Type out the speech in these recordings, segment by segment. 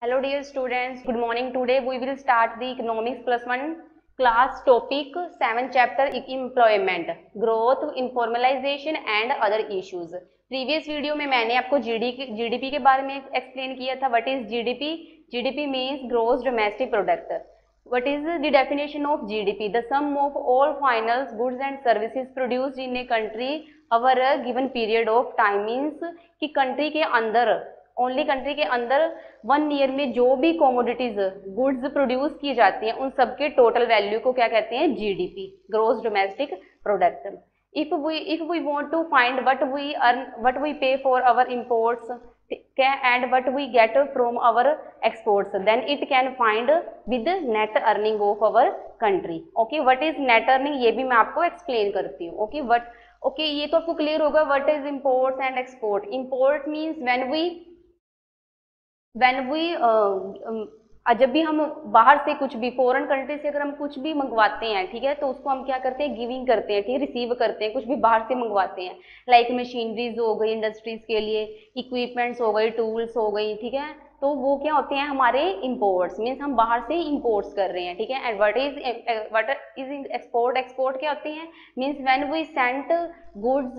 Hello dear students, good morning. Today we will start the economics plus 1 class topic 7 chapter employment, growth, informalization and other issues. Previous video में मैंने आपको GDP के बारे में explain किया था. What is GDP? GDP means gross domestic product. What is the definition of GDP? The sum of all final goods and services produced in a country over a given period of time. means कि country के अंदर, only country के अंदर 1 year में जो भी commodities goods produce की जाती हैं उन सबके टोटल वैल्यू को क्या कहते हैं? GDP, gross domestic product. if we want to find what we earn, what we pay for our imports and what we get from our exports, then it can find with net earning of our country. okay, what is net earning ये भी मैं आपको explain करती हूँ. okay, ये तो आपको clear होगा. what is imports and export? import means when we जब भी हम बाहर से कुछ भी फॉरेन कंट्री से अगर हम कुछ भी मंगवाते हैं, ठीक है, तो उसको हम क्या करते हैं? गिविंग करते हैं, ठीक है, रिसीव करते हैं. कुछ भी बाहर से मंगवाते हैं लाइक मशीनरीज हो गई इंडस्ट्रीज के लिए, इक्विपमेंट्स हो गई, टूल्स हो गई, ठीक है, तो वो क्या होते हैं? हमारे इंपोर्ट्स. मीन्स हम बाहर से इंपोर्ट्स कर रहे हैं, ठीक है. And what is export? Export क्या होते हैं? Means when we send goods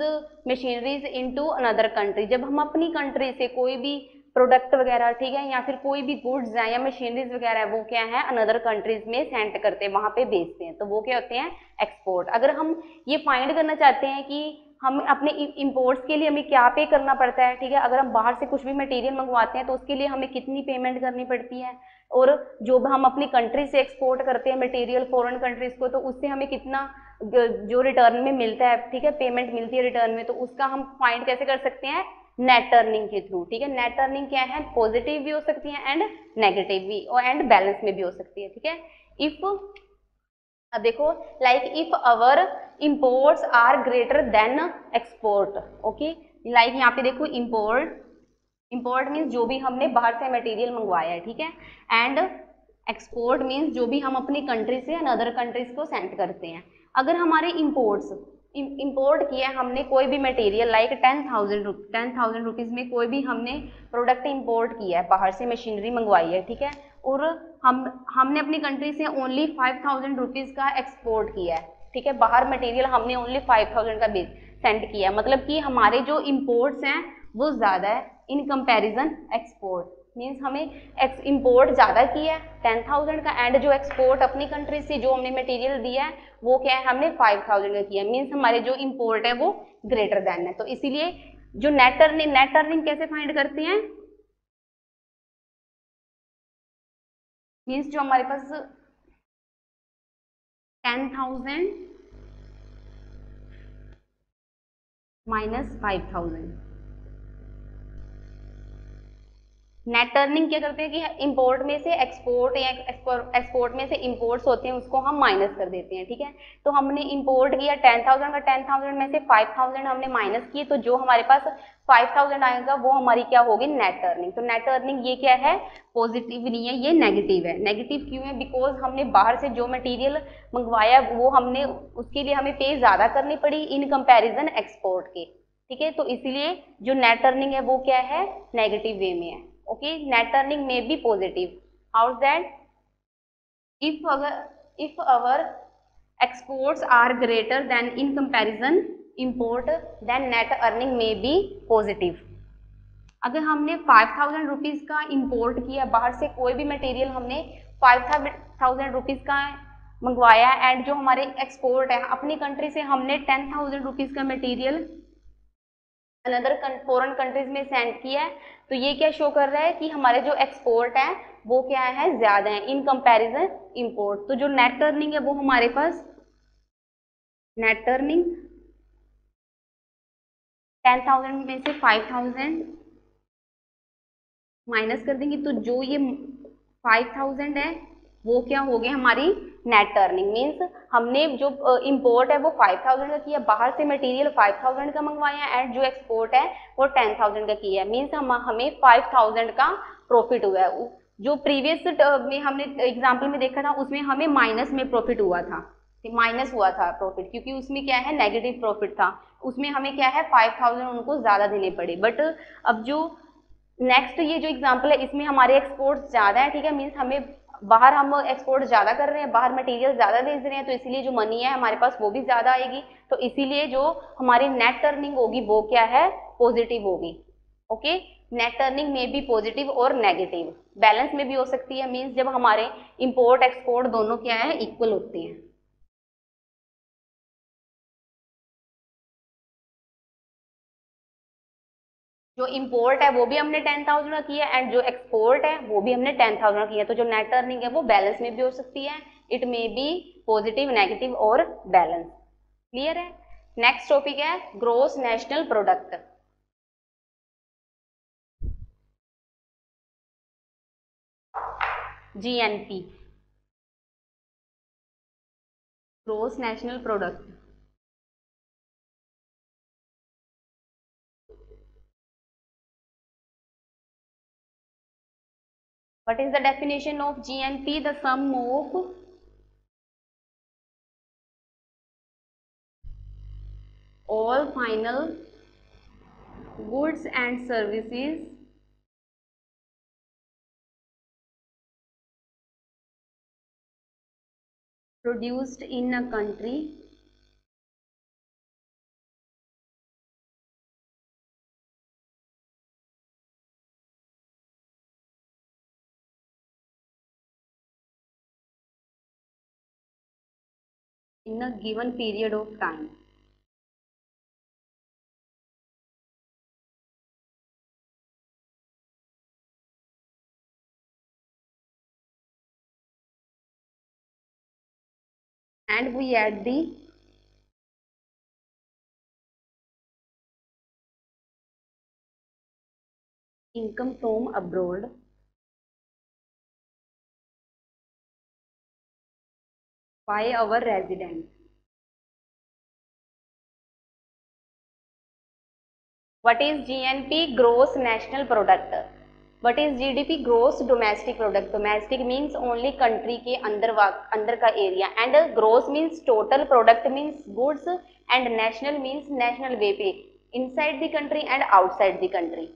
machineries into another country. जब हम अपनी कंट्री से कोई भी प्रोडक्ट वगैरह, ठीक है, या फिर कोई भी गुड्स हैं या मशीनरीज वगैरह है, वो क्या है? अनदर कंट्रीज में सेंड करते हैं, वहां पे बेचते हैं, तो वो क्या होते हैं? एक्सपोर्ट. अगर हम ये फाइंड करना चाहते हैं कि हम अपने इंपोर्ट्स के लिए हमें क्या पे करना पड़ता है, ठीक है, अगर हम बाहर से कुछ भी मटेरियल मंगवाते हैं तो उसके लिए हमें कितनी पेमेंट करनी पड़ती है, और जो हम अपनी कंट्री से एक्सपोर्ट करते हैं मटेरियल फॉरेन कंट्रीज को, तो उससे हमें कितना जो रिटर्न में मिलता है, ठीक है, पेमेंट मिलती है रिटर्न में, तो उसका हम फाइंड कैसे कर सकते हैं? नेट अर्निंग के थ्रू. ठीक है, नेट अर्निंग क्या है? पॉजिटिव भी हो सकती है एंड नेगेटिव भी, और एंड बैलेंस में भी हो सकती है, ठीक है. इफ अब देखो, like if our imports are greater than export. Okay, like यहाँ पे देखो, इंपोर्ट मीन्स जो भी हमने बाहर से मटेरियल मंगवाया है, ठीक है, एंड एक्सपोर्ट मीन्स जो भी हम अपनी कंट्री से अनदर कंट्रीज को सेंड करते हैं. अगर हमारे इंपोर्ट किया है हमने कोई भी मटेरियल लाइक 10,000 रुपीज़ में कोई भी हमने प्रोडक्ट इंपोर्ट किया है, बाहर से मशीनरी मंगवाई है, ठीक है, और हमने अपनी कंट्री से ओनली 5,000 रुपीज़ का एक्सपोर्ट किया है, ठीक है, बाहर मटेरियल हमने ओनली 5,000 का सेंड किया है, मतलब कि हमारे जो इंपोर्ट्स हैं वो ज़्यादा है इन कंपैरिजन एक्सपोर्ट. मीन्स हमें इंपोर्ट ज़्यादा किया है 10,000 का, एंड जो एक्सपोर्ट अपनी कंट्री से जो हमने मटेरियल दिया है वो क्या है? हमने 5,000 का किया. मीन्स हमारे जो इंपोर्ट है वो ग्रेटर देन है. तो इसीलिए जो नेट अर्निंग कैसे फाइंड करते हैं? मीन्स जो हमारे पास 10,000 माइनस 5,000. नेट अर्निंग क्या करते हैं कि इंपोर्ट में से एक्सपोर्ट या एक्सपोर्ट में से इंपोर्ट्स होते हैं उसको हम माइनस कर देते हैं, ठीक है. तो हमने इंपोर्ट किया 10,000 का, 10,000 में से 5,000 हमने माइनस किए, तो जो हमारे पास 5,000 आएगा वो हमारी क्या होगी? Net earning. तो नेट अर्निंग ये क्या है? पॉजिटिव नहीं है, ये नेगेटिव है. नेगेटिव क्यों है? बिकॉज हमने बाहर से जो मटीरियल मंगवाया वो हमने उसके लिए हमें पे ज़्यादा करनी पड़ी इन कंपेरिजन एक्सपोर्ट के, ठीक है. तो इसीलिए जो नेट अर्निंग है वो क्या है? नेगेटिव वे में है. Okay, net earning may be positive. How's that? If our exports are greater than in comparison import, then net earning may be positive. अगर हमने 5,000 रुपीज़ का इंपोर्ट किया बाहर से, कोई भी मटेरियल हमने 5,000 रुपीज़ का मंगवाया, एंड जो हमारे एक्सपोर्ट है अपनी कंट्री से हमने 10,000 रुपीज़ का मटेरियल अनदर फॉरेन कंट्रीज में सेंड किया है, तो ये क्या शो कर रहा है कि हमारे जो एक्सपोर्ट है वो क्या है? ज़्यादा है इन कंपैरिजन इंपोर्ट. तो जो नेट अर्निंग है वो हमारे पास नेट अर्निंग 10,000 में से 5,000 माइनस कर देंगे, तो जो ये 5,000 है वो क्या हो गया? हमारी नेट अर्निंग. मीन्स हमने जो इंपोर्ट है वो 5,000 का किया, बाहर से मटेरियल 5,000 का मंगवाया, एंड जो एक्सपोर्ट है वो 10,000 का किया. मीन्स हमें 5,000 का प्रॉफिट हुआ है. जो प्रीवियस में हमने एग्जाम्पल में देखा था उसमें हमें माइनस में प्रॉफिट हुआ था, माइनस हुआ था प्रॉफिट, क्योंकि उसमें क्या है? नेगेटिव प्रॉफिट था. उसमें हमें क्या है? 5,000 उनको ज़्यादा देने पड़े. बट अब जो नेक्स्ट ये जो एग्जांपल है इसमें हमारे एक्सपोर्ट ज्यादा है, ठीक है, मीन्स हमें बाहर हम एक्सपोर्ट ज्यादा कर रहे हैं, बाहर मटेरियल ज्यादा भेज रहे हैं, तो इसीलिए जो मनी है हमारे पास वो भी ज्यादा आएगी, तो इसीलिए जो हमारी नेट अर्निंग होगी वो क्या है, पॉजिटिव होगी। ओके, नेट अर्निंग में भी पॉजिटिव और नेगेटिव, बैलेंस में भी हो सकती है, मीन्स जब हमारे इंपोर्ट एक्सपोर्ट दोनों क्या है, इक्वल होते हैं। जो इंपोर्ट है वो भी हमने 10,000 का किया एंड जो एक्सपोर्ट है वो भी हमने 10,000 का किया, तो जो नेट अर्निंग है वो बैलेंस में भी हो सकती है, it may be positive, negative और बैलेंस। क्लियर है। नेक्स्ट टॉपिक है gross national product. GNP, gross national product. What is the definition of GNP? The sum of all final goods and services produced in a country in a given period of time. And we add the income from abroad by our resident. What is GNP? Gross national product. What is GDP? Gross domestic product. Domestic means only country के अंदर का area, and gross means total, product means goods, and national means national way पे, inside the country and outside the country.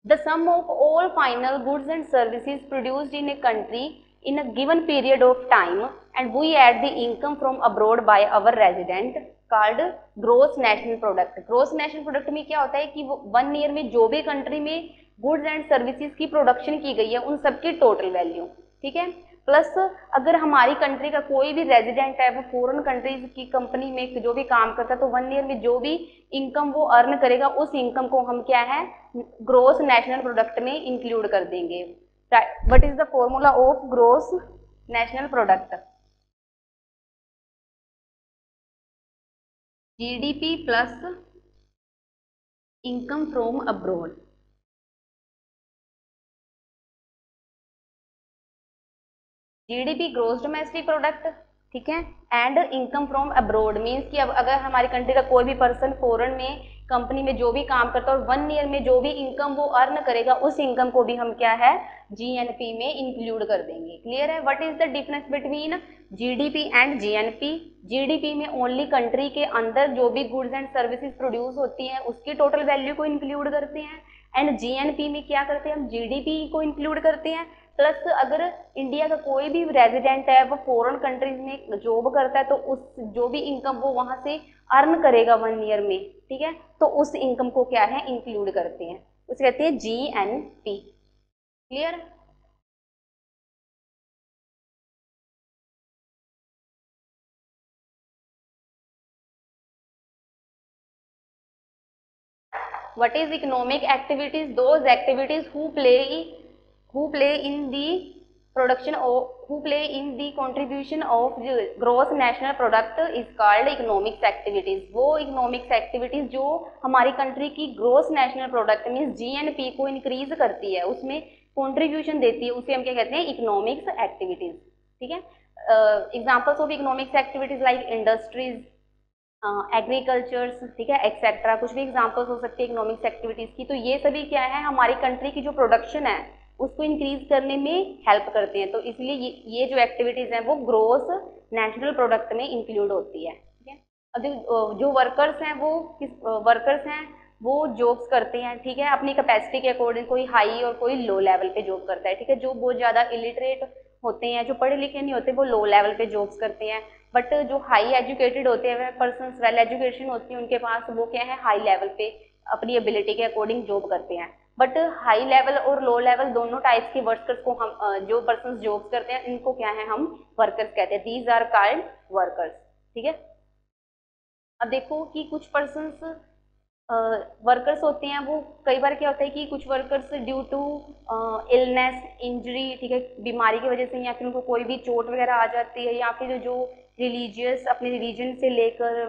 The sum of all final goods and services produced in a country in a given period of time, and we add the income from abroad by our resident, called gross national product. Gross national product में क्या होता है कि वो 1 year में जो भी country में गुड्स एंड सर्विसेज की प्रोडक्शन की गई है उन सबकी टोटल वैल्यू, ठीक है, प्लस अगर हमारी कंट्री का कोई भी रेजिडेंट है वो फॉरेन कंट्रीज की कंपनी में जो भी काम करता है तो 1 ईयर में जो भी इनकम वो अर्न करेगा उस इनकम को हम क्या है, ग्रोस नेशनल प्रोडक्ट में इंक्लूड कर देंगे। What is the formula of gross national product? GDP plus income from abroad। GDP gross domestic product, ठीक है, and income from abroad means कि अब अगर हमारी कंट्री का कोई भी पर्सन फॉरेन में कंपनी में जो भी काम करता है और 1 ईयर में जो भी इनकम वो अर्न करेगा उस इनकम को भी हम क्या है, GNP में इंक्लूड कर देंगे। क्लियर है। What is the difference between GDP and GNP? GDP में ओनली कंट्री के अंदर जो भी गुड्स एंड सर्विसेज प्रोड्यूस होती हैं उसकी टोटल वैल्यू को इंक्लूड करते हैं, एंड GNP में क्या करते हैं, हम GDP को इंक्लूड करते हैं, प्लस अगर इंडिया का कोई भी रेजिडेंट है वो फॉरेन कंट्रीज में जॉब करता है तो उस जो भी इनकम वो वहां से अर्न करेगा 1 ईयर में, ठीक है, तो उस इनकम को क्या है, इंक्लूड करते हैं, उसे कहते हैं GNP। Clear. What is economic activities? Those activities who play in the production or who play in the contribution of the gross national product is called economics activities। वो economics activities जो हमारी country की gross national product means GNP को increase करती है, उसमें contribution देती है, उसे हम क्या कहते हैं, इकोनॉमिक्स एक्टिविटीज। ठीक है। Examples of economics activities like industries, agricultures, ठीक है, एक्सेट्रा, कुछ भी एग्जांपल्स हो सकती है इकोनॉमिक्स एक्टिविटीज की। तो ये सभी क्या है, हमारी कंट्री की जो प्रोडक्शन है उसको इंक्रीज करने में हेल्प करते हैं, तो इसलिए ये जो एक्टिविटीज हैं वो ग्रोस नेशनल प्रोडक्ट में इंक्लूड होती है। ठीक है। अब जो वर्कर्स हैं वो किस वर्कर्स हैं वो जॉब्स करते हैं, ठीक है, अपनी कैपेसिटी के अकॉर्डिंग, कोई हाई और कोई लो लेवल पे जॉब करता है, ठीक है। जो बहुत ज़्यादा इलिटरेट होते हैं, जो पढ़े लिखे नहीं होते, वो लो लेवल पे जॉब्स करते हैं, बट जो हाई एजुकेटेड होते हैं, पर्सन वेल एजुकेशन होती है उनके पास, वो क्या है, हाई लेवल पे अपनी एबिलिटी के अकॉर्डिंग जॉब करते हैं। बट हाई लेवल और लो लेवल दोनों टाइप्स के वर्कर्स को हम जो पर्सन जॉब्स करते हैं इनको क्या है, हम वर्कर्स कहते हैं। दीज आर कॉल्ड वर्कर्स, ठीक है। अब देखो कि कुछ पर्सन्स वर्कर्स होते हैं, वो कई बार क्या होता है कि कुछ workers due to illness, injury, ठीक है, बीमारी की वजह से, या फिर उनको कोई भी चोट वगैरह आ जाती है, या फिर जो रिलीजियस अपने रिलीजन से लेकर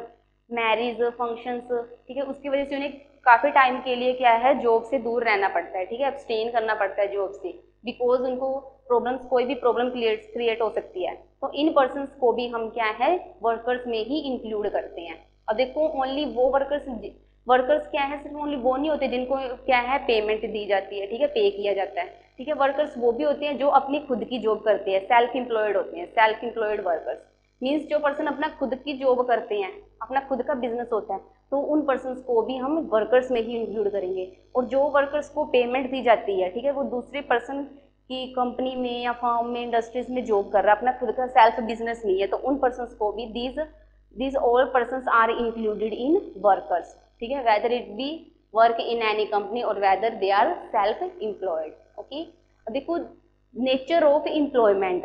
मैरिज फंक्शंस, ठीक है, उसकी वजह से उन्हें काफ़ी टाइम के लिए क्या है, जॉब से दूर रहना पड़ता है, ठीक है, अब्सटेन करना पड़ता है जॉब से, बिकॉज उनको प्रॉब्लम्स, कोई भी प्रॉब्लम क्रिएट हो सकती है। तो इन पर्सनस को भी हम क्या है, वर्कर्स में ही इंक्लूड करते हैं। अब देखो ओनली वो वर्कर्स क्या है, सिर्फ ओनली वो नहीं होते जिनको क्या है, पेमेंट दी जाती है, ठीक है, पे किया जाता है, ठीक है। वर्कर्स वो भी होते हैं जो अपनी खुद की जॉब करते हैं, सेल्फ एम्प्लॉयड होते हैं। सेल्फ एम्प्लॉयड वर्कर्स मीन्स जो पर्सन अपना खुद की जॉब करते हैं, अपना खुद का बिजनेस होता है, तो उन पर्सन्स को भी हम वर्कर्स में ही इंक्लूड करेंगे। और जो वर्कर्स को पेमेंट दी जाती है, ठीक है, वो दूसरे पर्सन की कंपनी में या फर्म में, इंडस्ट्रीज में जॉब कर रहा है, अपना खुद का सेल्फ बिजनेस नहीं है, तो उन पर्सन्स को भी these all persons are included in workers, ठीक है, whether it be work in any company or whether they are self employed, okay। अब देखो nature of employment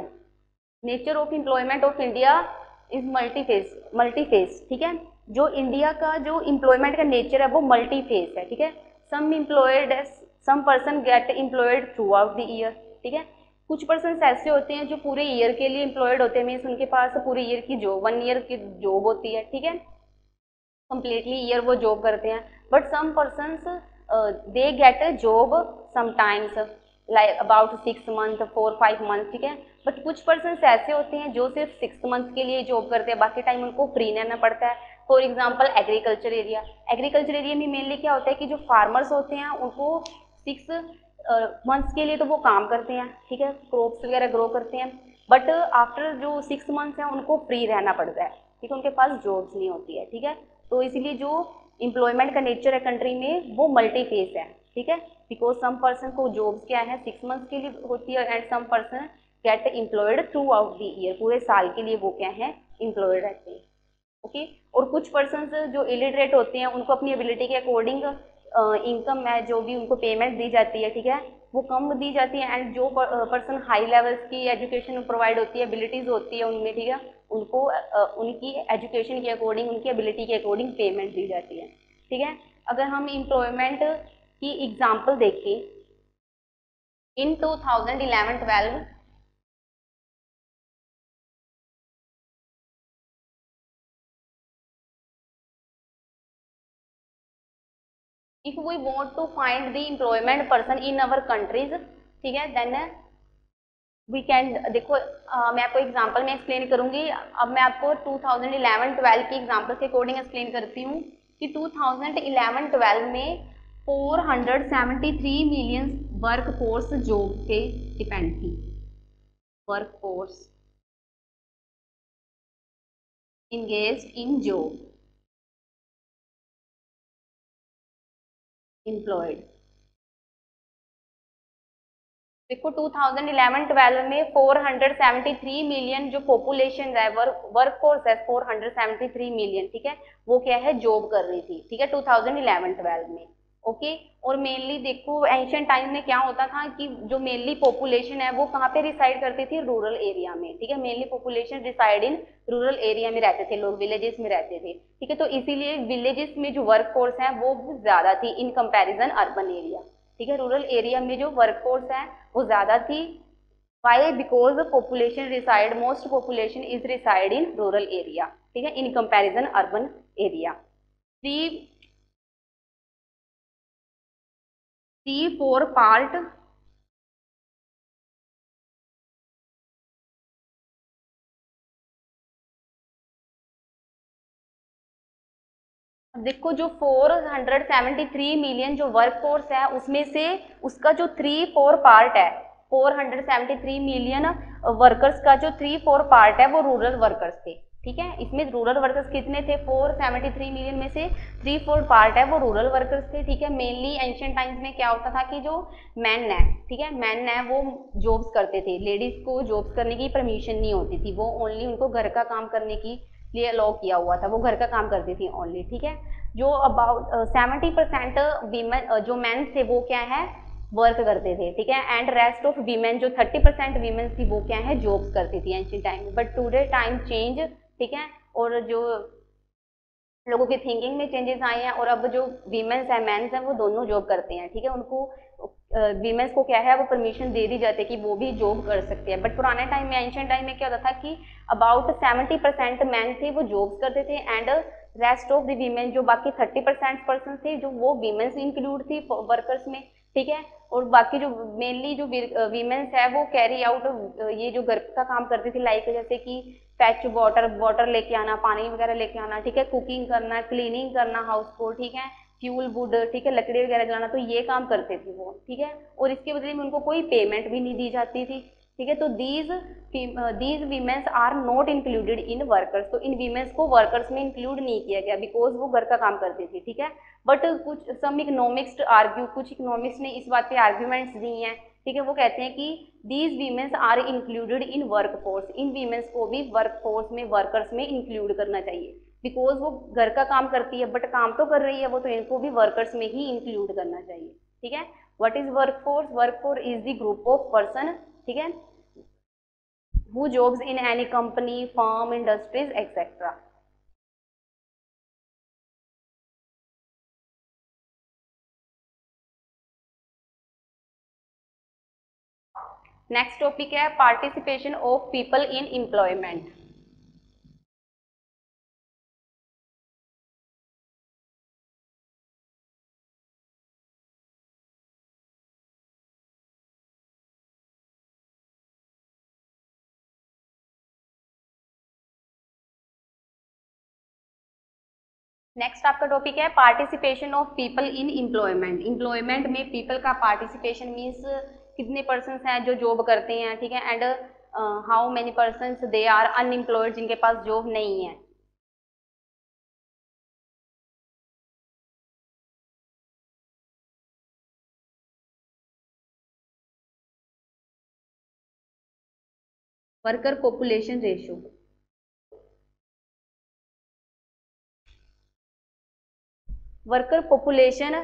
of India is multiface, ठीक है। जो इंडिया का जो एम्प्लॉयमेंट का नेचर है वो मल्टीफेस है, ठीक है। Some person get employed throughout the year, ठीक है। कुछ पर्सन ऐसे होते हैं जो पूरे ईयर के लिए एम्प्लॉयड होते हैं, मीन्स उनके पास पूरे ईयर की जॉब, 1 ईयर की जॉब होती है, ठीक है, कंप्लीटली ईयर वो जॉब करते हैं। But some persons they get a job sometimes like about 6 month 4-5 month, ठीक है। बट कुछ पर्सन्स ऐसे होते हैं जो सिर्फ 6 मंथ के लिए जॉब करते हैं, बाकी टाइम उनको फ्री रहना पड़ता है। फॉर एग्जाम्पल एग्रीकल्चर एरिया में मेनली क्या होता है कि जो फार्मर्स होते हैं उनको 6 मंथ्स के लिए तो वो काम करते हैं, ठीक है, क्रॉप्स वगैरह ग्रो करते हैं, बट आफ्टर जो 6 मंथ्स हैं उनको फ्री रहना पड़ता है, ठीक है, उनके पास जॉब्स नहीं होती है, ठीक है। तो इसीलिए जो एम्प्लॉयमेंट का नेचर है कंट्री में वो मल्टीफेस है, ठीक है, बिकॉज सम पर्सन को जॉब्स क्या है 6 मंथ्स के लिए होती है, and some person get employed throughout the year, पूरे साल के लिए वो क्या है, एम्प्लॉयड रहते हैं, ओके। और कुछ पर्सन्स जो इलिटरेट होते हैं उनको अपनी एबिलिटी के अकॉर्डिंग इनकम है, जो भी उनको पेमेंट दी जाती है, ठीक है, वो कम दी जाती है, एंड जो पर्सन हाई लेवल्स की एजुकेशन प्रोवाइड होती है, एबिलिटीज होती है उनमें, ठीक है, उनको उनकी एजुकेशन के अकॉर्डिंग, उनकी एबिलिटी के अकॉर्डिंग पेमेंट दी जाती है, ठीक है। अगर हम एम्प्लॉयमेंट की एग्जाम्पल देखें इन 2011-12 if we want to find the employment person in our countries, ठीक है, देन वी कैन, देखो मैं आपको एग्जांपल में एक्सप्लेन करूंगी। अब मैं आपको 2011-12 की एग्जांपल के अकॉर्डिंग एक्सप्लेन करती हूँ कि 2011-12 में 473 मिलियन वर्क फोर्स जॉब पे डिपेंड थी, वर्क फोर्स इंगेज्ड इन जॉब, एम्प्लॉयड। देखो 2011-12 में 473 मिलियन जो पॉपुलेशन है, वर्क फोर्स है 473 मिलियन, ठीक है, वो क्या है, जॉब कर रही थी, ठीक है, 2011-12 में, ओके। और मेनली देखो एंशिएंट टाइम में क्या होता था कि जो मेनली पॉपुलेशन है वो कहाँ पे रिसाइड करती थी, रूरल एरिया में, ठीक है, mainly population reside in rural area में रहते थे लोग, विलेजेस में रहते थे, ठीक है। तो इसीलिए विलेजेस में जो वर्क फोर्स है वो ज्यादा थी इन कंपेरिजन अर्बन एरिया, ठीक है। रूरल एरिया में जो वर्क फोर्स है वो ज्यादा थी, why, because population reside, most population is reside in rural area, ठीक है, in comparison urban area. 3-4 part देखो जो 473 मिलियन जो वर्क फोर्स है उसमें से उसका जो 3-4 पार्ट है, 473 मिलियन वर्कर्स का जो 3-4 पार्ट है वो रूरल वर्कर्स थे, ठीक है। इसमें रूरल वर्कर्स कितने थे, 473 मिलियन में से 3/4 पार्ट है वो रूरल वर्कर्स थे। ठीक है। मेनली एंशियंट टाइम्स में क्या होता था कि जो मैन है, ठीक है, मैन है वो जॉब्स करते थे, लेडीज को जॉब्स करने की परमिशन नहीं होती थी, वो ओनली उनको घर का काम करने की लिए अलाउ किया हुआ था, वो घर का काम करती थी ओनली। ठीक है। जो अबाउट 70% वीमेन जो मैन थे वो क्या है, वर्क करते थे। ठीक है। एंड रेस्ट ऑफ वीमेन जो 30% वीमेन थी वो क्या है, जॉब्स करती थी एंशियंट टाइम में। बट टुडे टाइम चेंज, ठीक है, और जो लोगों की थिंकिंग में चेंजेस आए हैं, और अब जो वीमेंस है मेंस हैं वो दोनों जॉब करते हैं। ठीक है। उनको वीमेंस को क्या है, वो परमिशन दे दी जाती है कि वो भी जॉब कर सकते हैं। बट पुराने टाइम में, एंशियंट टाइम में क्या होता था कि अबाउट 70% मैन थे वो जॉब्स करते थे, and rest of the women जो बाकी 30% पर्सन थे जो वो वीमेंस इंक्लूड थी वर्कर्स में। ठीक है। और बाकी जो मेनली जो वीमेंस है वो कैरी आउट ये जो घर का काम करती थी, लाइक जैसे कि फैच वाटर, वाटर लेके आना, पानी वगैरह लेके आना, ठीक है, कुकिंग करना, क्लीनिंग करना हाउस को, ठीक है, फ्यूल वुड, ठीक है, लकड़ी वगैरह जलाना, तो ये काम करते थे वो। ठीक है। और इसके बदले में उनको कोई पेमेंट भी नहीं दी जाती थी। ठीक है। तो these womens are not included in workers, तो इन वीमेंस को वर्कर्स में इंक्लूड नहीं किया गया बिकॉज वो घर का काम करती थी। ठीक है। बट कुछ सम इकोनॉमिक्स आर्ग्यू, कुछ इकोनॉमिक्स ने इस बात पे आर्ग्यूमेंट्स दी हैं। ठीक है। वो कहते हैं कि these womens are included in work force, इन वीमेंस को भी वर्क फोर्स में, वर्कर्स में इंक्लूड करना चाहिए बिकॉज वो घर का काम करती है बट काम तो कर रही है वो, तो इनको भी वर्कर्स में ही इंक्लूड करना चाहिए। ठीक है। What is work force? Work force is the group of person, ठीक है, who jobs in any company, firm, industries, etc. Next topic है participation of people in employment. Next आपका टॉपिक है participation of people in employment. Employment में people का participation means कितने person हैं जो जॉब करते हैं, ठीक है, and how many person they are unemployed, जिनके पास जॉब नहीं है। Worker population ratio, worker population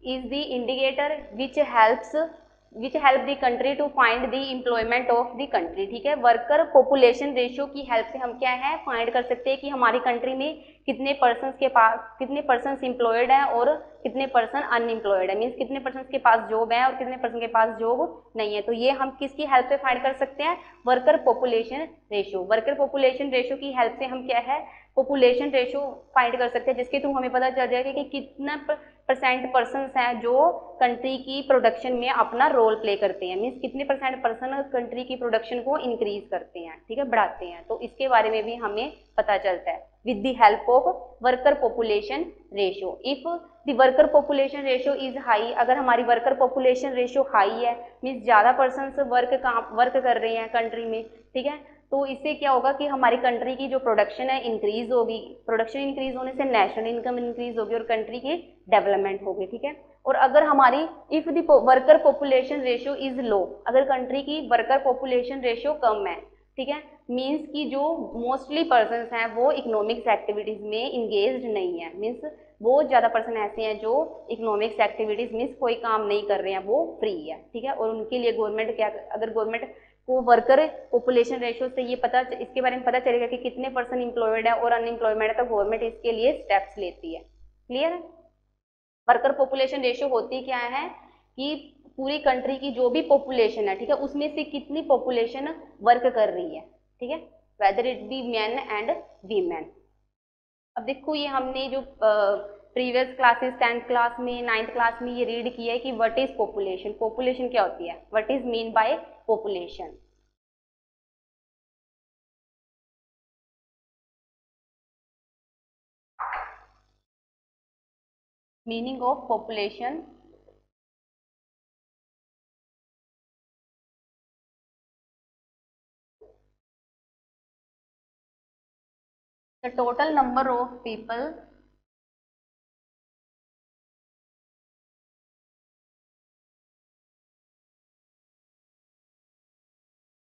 is the indicator which help the country to find the employment of the country। ठीक है। वर्कर पॉपुलेशन रेशियो की हेल्प से हम क्या है, फाइंड कर सकते हैं कि हमारी कंट्री में कितने पर्सन के पास, कितने पर्सन एम्प्लॉयड है और कितने पर्सन अनएम्प्लॉयड है, मीन्स कितने पर्सन के पास जॉब है और कितने पर्सन के पास जॉब नहीं है। तो ये हम किसकी हेल्प से फाइंड कर सकते हैं, worker population ratio. Worker population ratio की हेल्प से हम क्या है, पॉपुलेशन रेशियो फाइंड कर सकते हैं, जिसके थ्रू हमें पता चल जाएगा कि कितना परसेंट पर्सन हैं जो कंट्री की प्रोडक्शन में अपना रोल प्ले करते हैं, मीन्स कितने परसेंट पर्सन कंट्री की प्रोडक्शन को इंक्रीज करते हैं, ठीक है, बढ़ाते हैं। तो इसके बारे में भी हमें पता चलता है with the help of worker population ratio. If the worker population ratio is high, अगर हमारी वर्कर पॉपुलेशन रेशियो हाई है, मीन्स ज़्यादा पर्सन वर्क कर रहे हैं कंट्री में, ठीक है, तो इससे क्या होगा कि हमारी कंट्री की जो प्रोडक्शन है इंक्रीज होगी, प्रोडक्शन इंक्रीज होने से नेशनल इनकम इंक्रीज होगी और कंट्री की डेवलपमेंट होगी। ठीक है। और अगर हमारी if the worker population ratio is low, अगर कंट्री की वर्कर पॉपुलेशन रेशियो कम है, ठीक है, मीन्स कि जो मोस्टली पर्सन हैं वो इकोनॉमिक्स एक्टिविटीज में इंगेज नहीं है, मीन्स बहुत ज़्यादा पर्सन ऐसे हैं जो इकोनॉमिक्स एक्टिविटीज मीन्स कोई काम नहीं कर रहे हैं, वो फ्री है। ठीक है। और उनके लिए गवर्नमेंट क्या, अगर गवर्नमेंट को वर्कर पॉपुलेशन रेशियो से ये पता, इसके बारे में पता चलेगा कि कितने पर्सन एम्प्लॉयड है और अनएम्प्लॉयमेंट है, तो गवर्नमेंट इसके लिए स्टेप्स लेती है। क्लियर है। वर्कर पॉपुलेशन रेशियो होती क्या है कि पूरी कंट्री की जो भी पॉपुलेशन है, ठीक है, उसमें से कितनी पॉपुलेशन वर्क कर रही है, ठीक है, whether it be man and women. अब देखो ये हमने जो प्रीवियस क्लासेस 10th क्लास में, 9th क्लास में ये रीड किया है कि व्हाट इज पॉपुलेशन। पॉपुलेशन क्या होती है, what is mean by population. Meaning of population, the total number of people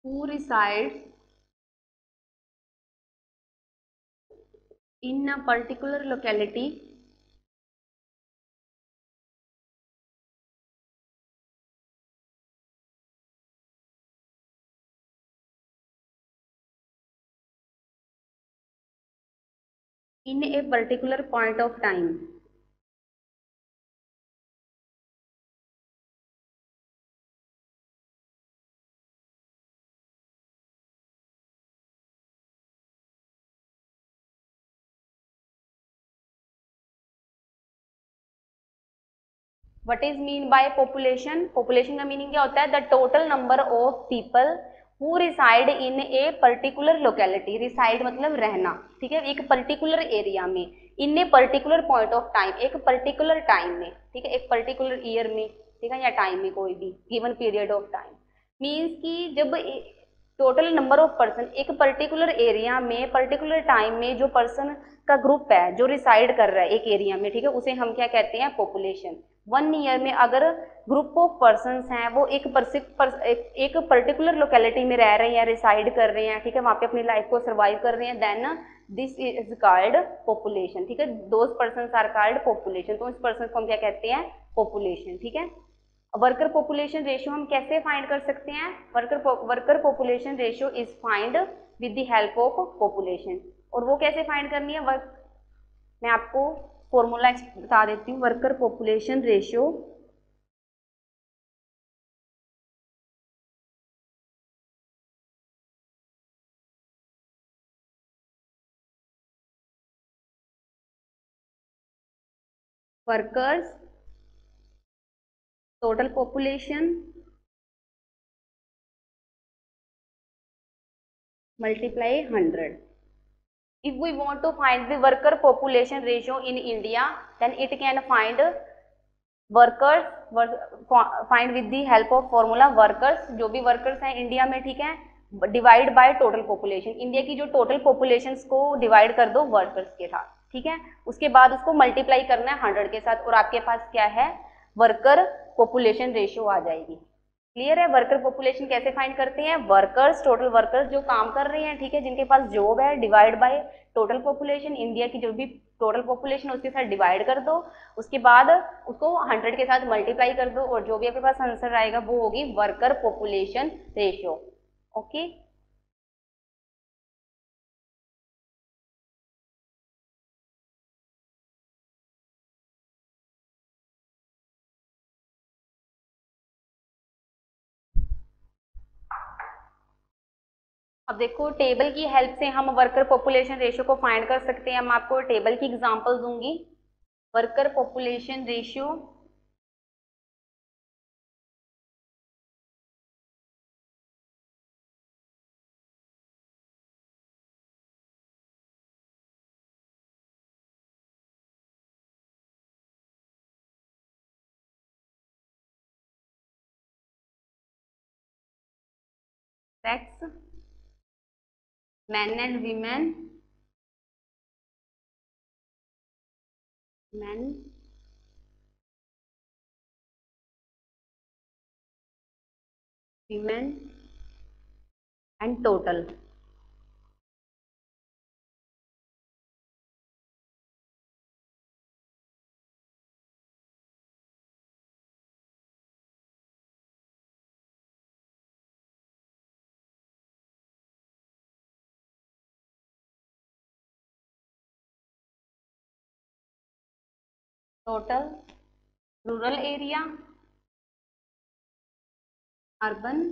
who resides in a particular locality in a particular point of time. What is mean by population? Population का meaning क्या होता है? The total number of people who reside in a particular locality. Reside मतलब रहना, ठीक है, एक particular area में, in a particular point of time, एक पर्टिकुलर टाइम में, ठीक है, एक पर्टिकुलर ईयर में, ठीक है, या टाइम में, कोई भी given period of time. Means कि जब टोटल नंबर ऑफ पर्सन एक पर्टिकुलर एरिया में पर्टिकुलर टाइम में जो पर्सन का ग्रुप है जो रिसाइड कर रहा है एक एरिया में, ठीक है, उसे हम क्या कहते हैं? पॉपुलेशन. 1 ईयर में अगर ग्रुप ऑफ पर्सन्स हैं वो एक पर्टिकुलर लोकेलिटी में रह रहे हैं, रिसाइड कर रहे हैं, ठीक है, वहाँ पे अपनी लाइफ को सर्वाइव कर रहे हैं, then this is called population. ठीक है, those persons are called population. तो इस पर्सन को हम क्या कहते हैं? पॉपुलेशन. ठीक है. वर्कर पॉपुलेशन रेशियो हम कैसे फाइंड कर सकते हैं? Worker population ratio is find with the help of population. और वो कैसे फाइंड करनी है? मैं आपको फॉर्मूला बता देती हूँ. Worker population ratio workers total population multiply 100. If we want to find the worker population ratio in India, then it can find workers, find with the help of formula workers, जो भी workers हैं India में, ठीक है, divide by total population. India की जो total population को divide कर दो वर्कर्स के साथ, ठीक है, उसके बाद उसको मल्टीप्लाई करना है 100 के साथ और आपके पास क्या है? वर्कर पॉपुलेशन रेशियो आ जाएगी. क्लियर है? वर्कर पॉपुलेशन कैसे फाइंड करते हैं? वर्कर्स, टोटल वर्कर्स जो काम कर रहे हैं, ठीक है, जिनके पास जॉब है, divide by total population. India की जो भी टोटल पॉपुलेशन उसके साथ डिवाइड कर दो, उसके बाद उसको 100 के साथ मल्टीप्लाई कर दो और जो भी आपके पास आंसर आएगा वो होगी वर्कर पॉपुलेशन रेशियो. ओके. अब देखो, टेबल की हेल्प से हम वर्कर पॉपुलेशन रेशियो को फाइंड कर सकते हैं. मैं आपको टेबल की एग्जांपल दूंगी. Worker population ratio sex, men and women, men, women and total. Total rural area, urban.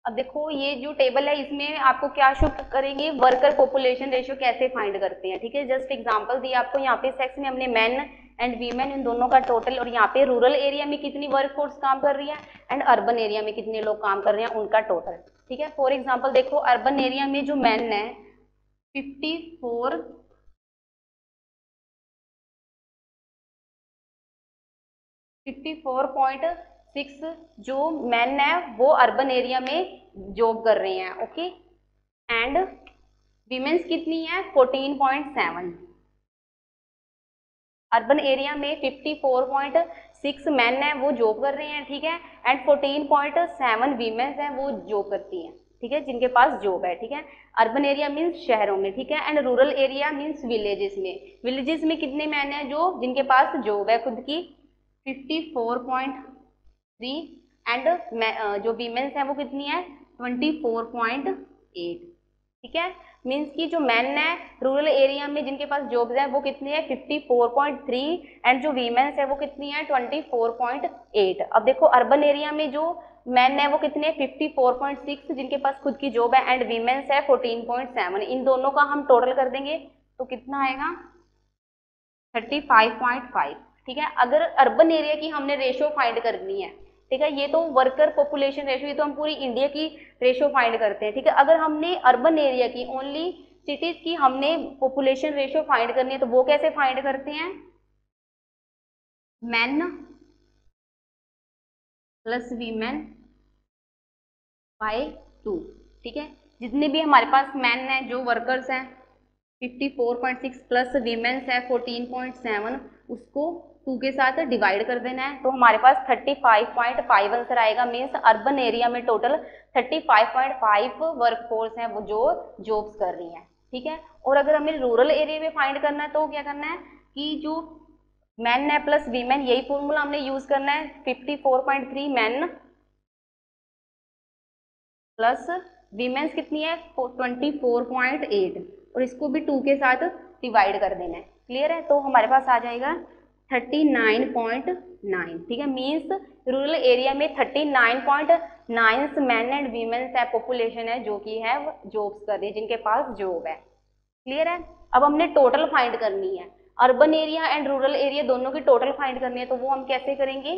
अब देखो, ये जो टेबल है इसमें आपको क्या शो करेंगे? वर्कर पॉपुलेशन रेशियो कैसे फाइंड करते हैं, ठीक है. जस्ट एग्जांपल दिया आपको. यहाँ पे सेक्स में हमने मेन एंड वीमेन इन दोनों का टोटल, और यहाँ पे रूरल एरिया में कितनी वर्क फोर्स काम कर रही है एंड अर्बन एरिया में कितने लोग काम कर रहे हैं, उनका टोटल. ठीक है. फॉर एग्जाम्पल देखो, अर्बन एरिया में जो मेन है 54 54.6 जो मेन है वो अर्बन एरिया में जॉब कर रहे हैं. ओके. एंड वीमेंस कितनी है 14.7। अर्बन एरिया में 54.6 मैन है वो जॉब कर रहे हैं, ठीक है, एंड 14.7 वीमेंस हैं वो जॉब करती हैं, ठीक है, जिनके पास जॉब है, ठीक है। अर्बन एरिया मीन्स शहरों में, ठीक है, and rural area means villages में। विलेजेस में कितने मैन हैं जो जिनके पास जॉब है खुद की 54.3 एंड जो वीमेंस हैं वो कितनी है 24.8, ठीक है। मीन्स की जो मैन है रूरल एरिया में जिनके पास जॉब्स है वो कितनी है 54.3 एंड जो वीमेंस है वो कितनी है 24.8। अब देखो अर्बन एरिया में जो मैन है वो कितने 54.6 जिनके पास खुद की जॉब है एंड वीमेंस है 14.7। इन दोनों का हम टोटल कर देंगे तो कितना आएगा 35.5, ठीक है। अगर अर्बन एरिया की हमने रेशियो फाइंड करनी है, ठीक है, ये तो वर्कर पॉपुलेशन रेशियो, ये तो हम पूरी इंडिया की रेशियो फाइंड करते हैं, ठीक है। अगर हमने अर्बन एरिया की ओनली सिटीज की हमने पॉपुलेशन रेशियो फाइंड करनी है तो वो कैसे फाइंड करते हैं मैन प्लस वीमेन बाय 2, ठीक है। जितने भी हमारे पास मैन हैं जो वर्कर्स हैं 54.6 प्लस वीमेंस है 14.7 उसको 2 के साथ डिवाइड कर देना है तो हमारे पास 35.5 आंसर आएगा। मीन्स अर्बन एरिया में टोटल 35.5 वर्क फोर्स है वो जो जॉब्स कर रही हैं, ठीक है। और अगर हमें रूरल एरिया में फाइंड करना है तो क्या करना है कि जो मैन है प्लस वीमेन यही फॉर्मूला हमने यूज करना है 54.3 मैन प्लस वीमेंस कितनी है 24.8 और इसको भी 2 के साथ डिवाइड कर देना है। क्लियर है, तो हमारे पास आ जाएगा 39.9, ठीक है। मीन्स रूरल एरिया में 39.9 मैन एंड वीमेंस है पॉपुलेशन है जो कि है जॉब्स कर रही है जिनके पास जॉब है। क्लियर है। अब हमने टोटल फाइंड करनी है, urban area and rural area दोनों की टोटल फाइंड करनी है तो वो हम कैसे करेंगे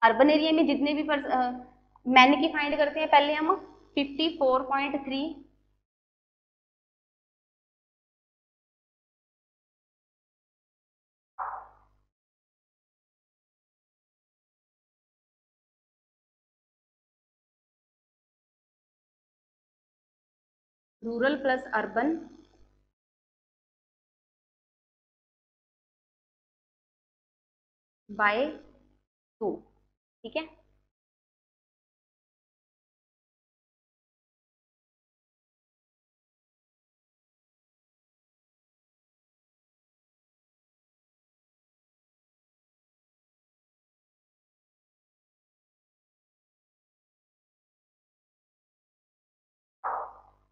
अर्बन एरिया में जितने भी मैन की फाइंड करते हैं पहले हम 54.3 रूरल प्लस अर्बन बाय 2, ठीक है।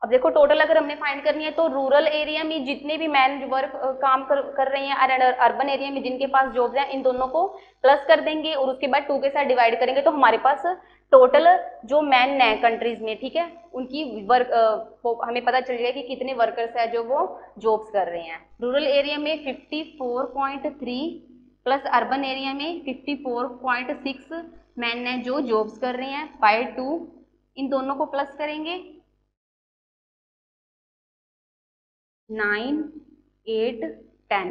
अब देखो टोटल अगर हमने फाइंड करनी है तो रूरल एरिया में जितने भी मैन वर्क काम कर रहे हैं और अर्बन एरिया में जिनके पास जॉब्स हैं इन दोनों को प्लस कर देंगे और उसके बाद 2 के साथ डिवाइड करेंगे तो हमारे पास टोटल जो मैन है कंट्रीज में, ठीक है, उनकी वर्क हमें पता चल जाएगा कि कितने वर्कर्स है जो वो जॉब्स कर रहे हैं। रूरल एरिया में 54.3 प्लस अर्बन एरिया में 54.6 मैन है जो जॉब्स कर रहे हैं बाय 2, इन दोनों को प्लस करेंगे 9, 8, 10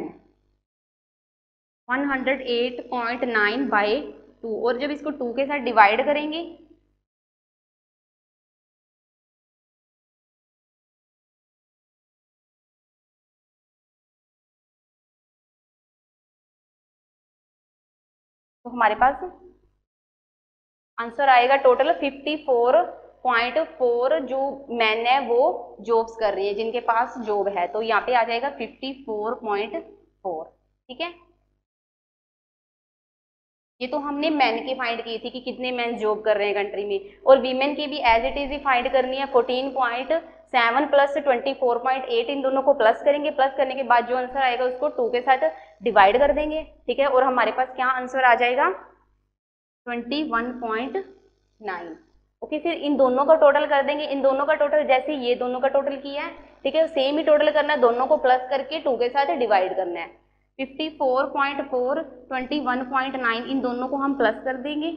108.9 बाय 2 और जब इसको 2 के साथ डिवाइड करेंगे तो हमारे पास आंसर आएगा टोटल 54.4 जो मैन है वो जॉब्स कर रही है जिनके पास जॉब है तो यहाँ पे आ जाएगा 54.4, ठीक है। ये तो हमने मैन की फाइंड की थी कि कितने मैन जॉब कर रहे हैं कंट्री में और वीमेन की भी एज इट इज ही फाइंड करनी है 14.7 प्लस 24.8 इन दोनों को प्लस करेंगे, प्लस करने के बाद जो आंसर आएगा उसको 2 के साथ डिवाइड कर देंगे, ठीक है, और हमारे पास क्या आंसर आ जाएगा 21.9। ओके, फिर इन दोनों का टोटल कर देंगे, इन दोनों का टोटल जैसे ये दोनों का टोटल किया है, ठीक है, सेम ही टोटल करना है, दोनों को प्लस करके 2 के साथ डिवाइड करना है। 54.4 21.9 इन दोनों को हम प्लस कर देंगे,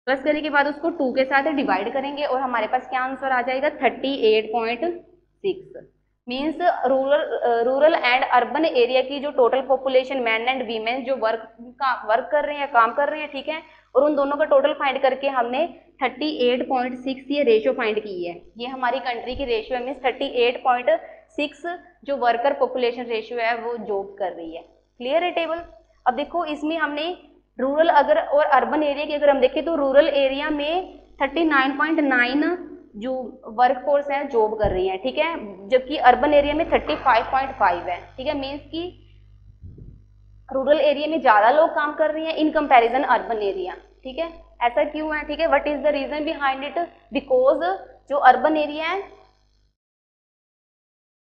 प्लस करने के बाद उसको 2 के साथ डिवाइड करेंगे और हमारे पास क्या आंसर आ जाएगा 38.6। Means rural and urban area की जो total population man and women जो वर्क कर रहे हैं काम कर रहे हैं, ठीक है, और उन दोनों का टोटल फाइंड करके हमने 38.6 ये रेशियो फाइंड की है। ये हमारी कंट्री की रेशियो है, मीन्स 38.6 जो वर्कर पॉपुलेशन रेशियो है वो जॉब कर रही है। क्लियर है टेबल। अब देखो इसमें हमने रूरल अगर और अर्बन एरिया की अगर हम देखें तो रूरल एरिया में 39.9 जो वर्क फोर्स है जॉब कर रही है, ठीक है, जबकि अर्बन एरिया में 35.5 है, ठीक है, मीन्स की रूरल एरिया में ज्यादा लोग काम कर रही हैं इन कंपैरिजन अर्बन एरिया, ठीक है। ऐसा क्यों है, ठीक है, what is the reason behind it, because जो अर्बन एरिया है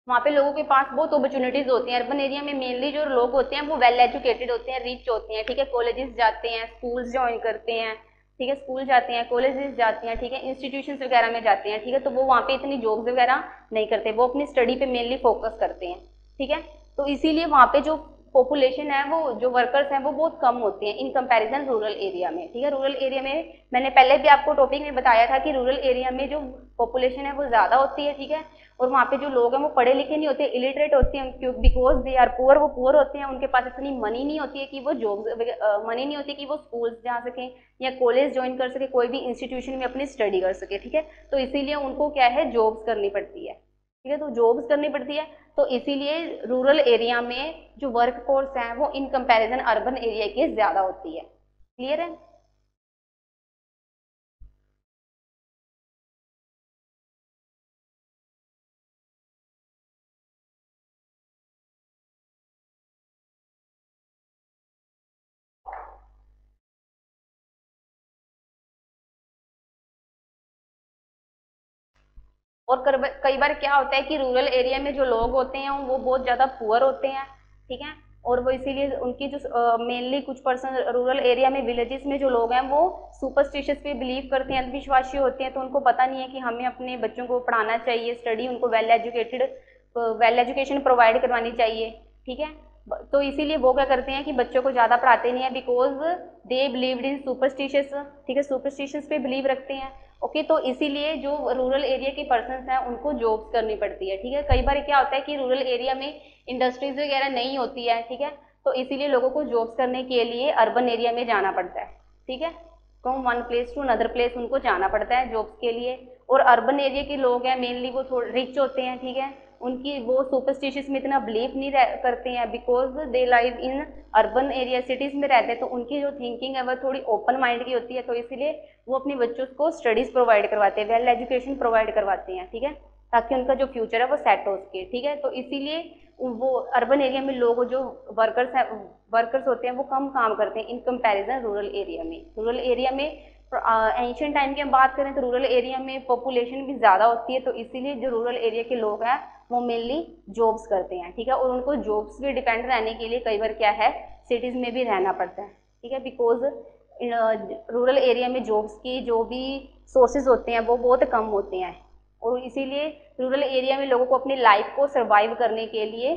वहाँ पे लोगों के पास बहुत अपॉर्चुनिटीज होती हैं। अर्बन एरिया में मेनली जो लोग होते हैं वो वेल एजुकेटेड होते हैं, रिच होते हैं, ठीक है, कॉलेजेस जाते हैं, स्कूल्स ज्वाइन करते हैं, ठीक है, स्कूल जाते हैं, कॉलेजेस जाते हैं, ठीक है, इंस्टीट्यूशंस वगैरह में जाते हैं, ठीक है, तो वो वहाँ पे इतनी जॉब्स वगैरह नहीं करते, वो अपनी स्टडी पे मेनली फोकस करते हैं, ठीक है। तो इसीलिए वहाँ पे जो पॉपुलेशन है वो जो वर्कर्स हैं वो बहुत कम होते हैं इन कंपैरिजन रूरल एरिया में, ठीक है। रूरल एरिया में मैंने पहले भी आपको टॉपिक में बताया था कि रूरल एरिया में जो पॉपुलेशन है वो ज़्यादा होती है, ठीक है, और वहाँ पे जो लोग हैं वो पढ़े लिखे नहीं होते, इलिटरेट होते हैं, क्यों, बिकॉज दे आर पुअर, वो पुअर होते हैं, उनके पास इतनी मनी नहीं होती है कि वो जॉब मनी नहीं होती कि वो स्कूल्स जा सकें या कॉलेज ज्वाइन कर सके, कोई भी इंस्टीट्यूशन में अपनी स्टडी कर सके, ठीक है। तो इसीलिए उनको क्या है जॉब्स करनी पड़ती है, ठीक है, तो जॉब्स करनी पड़ती है, तो इसीलिए रूरल एरिया में जो वर्क फोर्स है वो इन कंपैरिजन अर्बन एरिया के ज़्यादा होती है। क्लियर है। और कई बार क्या होता है कि रूरल एरिया में जो लोग होते हैं वो बहुत ज़्यादा पुअर होते हैं, ठीक है, और वो इसीलिए उनकी जो मेनली कुछ पर्सन रूरल एरिया में विलेजेस में जो लोग हैं वो सुपरस्टिशियस पे बिलीव करते हैं, अंधविश्वासी होते हैं, तो उनको पता नहीं है कि हमें अपने बच्चों को पढ़ाना चाहिए, स्टडी उनको वेल एजुकेशन प्रोवाइड करवानी चाहिए, ठीक है। तो इसीलिए वो क्या करते हैं कि बच्चों को ज़्यादा पढ़ाते नहीं है, because they believed in superstitious, ठीक है, सुपरस्टिशियस पे बिलीव रखते हैं, ओके। तो इसीलिए जो रूरल एरिया के पर्सन हैं उनको जॉब्स करनी पड़ती है, ठीक है। कई बार क्या होता है कि रूरल एरिया में इंडस्ट्रीज वगैरह नहीं होती है, ठीक है, तो इसीलिए लोगों को जॉब्स करने के लिए अर्बन एरिया में जाना पड़ता है, ठीक है, from one place to another place उनको जाना पड़ता है जॉब्स के लिए। और अर्बन एरिया के लोग हैं मेनली वो थोड़े रिच होते हैं, ठीक है, उनकी वो सुपरस्टिशियस में इतना बिलीव नहीं करते हैं, because they live in urban area, cities में रहते हैं, तो उनकी जो थिंकिंग है वह थोड़ी ओपन माइंड की होती है, तो इसीलिए वो अपने बच्चों को स्टडीज़ प्रोवाइड करवाते हैं, वेल एजुकेशन प्रोवाइड करवाते हैं, ठीक है, ताकि उनका जो फ्यूचर है वो सेट हो सके, ठीक है। तो इसीलिए वो अर्बन एरिया में लोग जो वर्कर्स होते हैं वो कम काम करते हैं इन कंपैरिजन रूरल एरिया में। रूरल एरिया में एंशियंट टाइम की हम बात करें तो रूरल एरिया में पॉपुलेशन भी ज़्यादा होती है, तो इसीलिए जो रूरल एरिया के लोग हैं वो मेनली जॉब्स करते हैं, ठीक है, और उनको जॉब्स पे डिपेंड रहने के लिए कई बार क्या है सिटीज़ में भी रहना पड़ता है, ठीक है, बिकॉज रूरल एरिया में जॉब्स की जो भी सोर्सेज होते हैं वो बहुत कम होते हैं, और इसीलिए रूरल एरिया में लोगों को अपनी लाइफ को सर्वाइव करने के लिए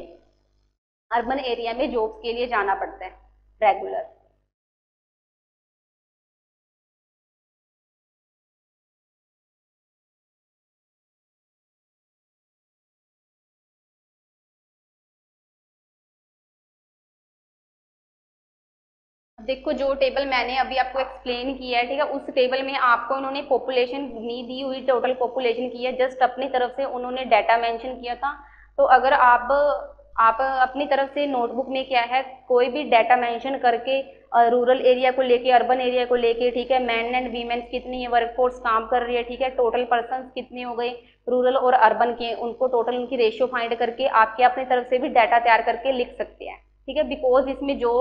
अर्बन एरिया में जॉब्स के लिए जाना पड़ता है रेगुलर। देखो जो टेबल मैंने अभी आपको एक्सप्लेन किया है, ठीक है, उस टेबल में आपको उन्होंने पॉपुलेशन नहीं दी हुई, टोटल पॉपुलेशन की है, जस्ट अपनी तरफ से उन्होंने डाटा मेंशन किया था। तो अगर आप अपनी तरफ से नोटबुक में क्या है कोई भी डाटा मेंशन करके रूरल एरिया को लेके अर्बन एरिया को लेके, ठीक है, मैन एंड वीमेन कितनी है वर्कफोर्स काम कर रही है, ठीक है, टोटल पर्सन कितने हो गए रूरल और अर्बन के, उनको टोटल उनकी रेशियो फाइंड करके आपके अपनी तरफ से भी डाटा तैयार करके लिख सकते हैं, ठीक है, बिकॉज इसमें जो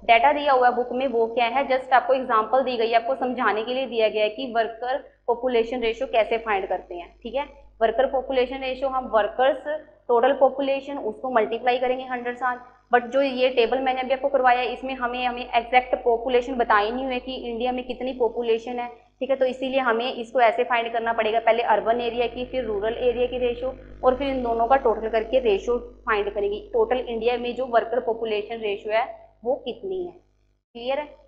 डाटा दिया हुआ है बुक में वो क्या है जस्ट आपको एग्जांपल दी गई है, आपको समझाने के लिए दिया गया है कि वर्कर पॉपुलेशन रेशियो कैसे फाइंड करते हैं, ठीक है। वर्कर पॉपुलेशन रेशियो हम वर्कर्स टोटल पॉपुलेशन उसको मल्टीप्लाई करेंगे 100 साथ, बट जो ये टेबल मैंने अभी आपको करवाया है इसमें हमें एग्जैक्ट पॉपुलेशन बताई नहीं हुई कि इंडिया में कितनी पॉपुलेशन है, ठीक है, तो इसीलिए हमें इसको ऐसे फाइंड करना पड़ेगा, पहले अर्बन एरिया की फिर रूरल एरिया की रेशियो और फिर इन दोनों का टोटल करके रेशियो फाइंड करेंगे, टोटल इंडिया में जो वर्कर पॉपुलेशन रेशियो है वो कितनी है। क्लियर है।